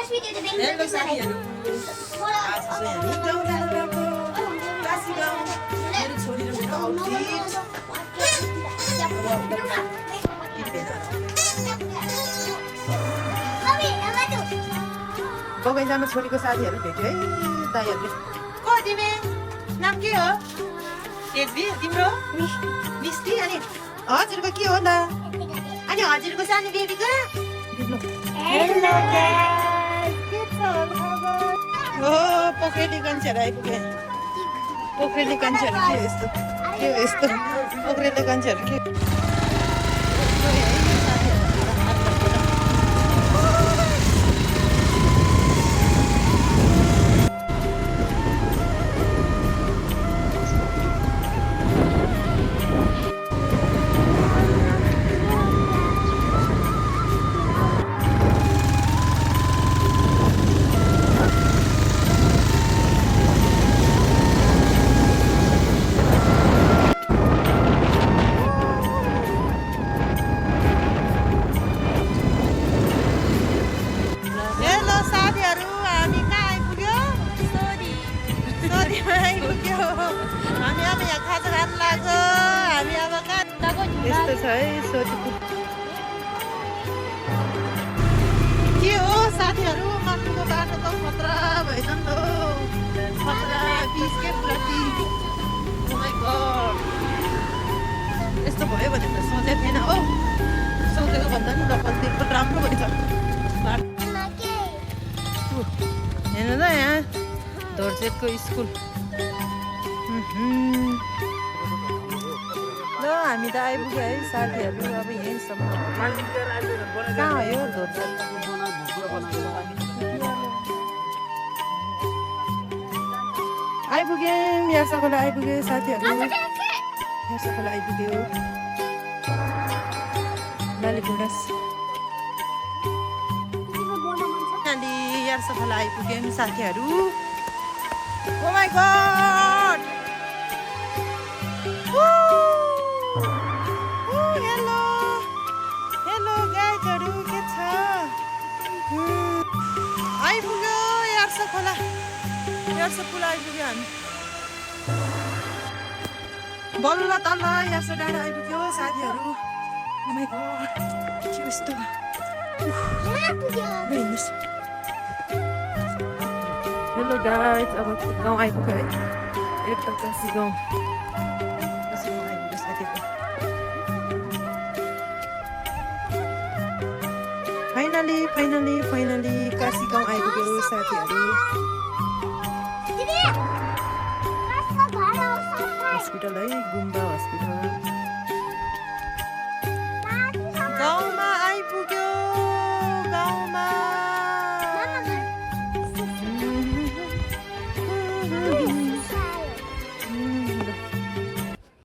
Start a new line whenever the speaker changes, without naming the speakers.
hello साथीहरू आज चाहिँ हामी गाउँ जान गएको काशी गाउँ मेरो छोरी र मेरो आउटफिट बगैँचामा छोरीको साथीहरू भेट्यो है दाइहरूले को तिमी नाम के हो तेजबी तिम्रो मिस्टी अनि हजुरको के हो त अनि हजुरको सानो बेबीको हेलो के छ खबर पोखरेली कान्छेहरू आइपुगे पोखरेली कान्छेहरू के यस्तो पोखरेली कान्छेहरू के यस्तो छ है सोधेको के हो साथीहरू मान्छेको बाटो त खतरा भएछ नि त खतरा बिस्केट राति यस्तो भयो भने त सोचेको थिएन हो सोचेको भन्दा नि डबल राम्रो भएछ हेर्नु त यहाँ धोर्जेटको स्कुल ल हामी त आइपुग्यो है साथीहरू अब यहीँसम्म कहाँ हो यो धोर्जेट आइपुग्यौँ यार्सा खोला आइपुग्यो साथीहरू यार्सा खोला आइपुग्यो लालीगुँडा अलि यार्सा खोला आइपुग्यौँ साथीहरू ओ माइ गॉड गाइजहरू के छ आइपुग्यो यार्सा खोला आइपुग्यो हामी बल्ल तल यार्सा डाँडा आइपुग्यो साथीहरू ओ माइ गॉड के यस्तो हेलो गाइज अब गाउँ आइपुग्यो है एकदम काशी गाउँ आइपुग्यो साथीहरू फाइनली काशी गाउँ आइपुग्यो साथीहरू हस्पिटल है गुम्बा हस्पिटल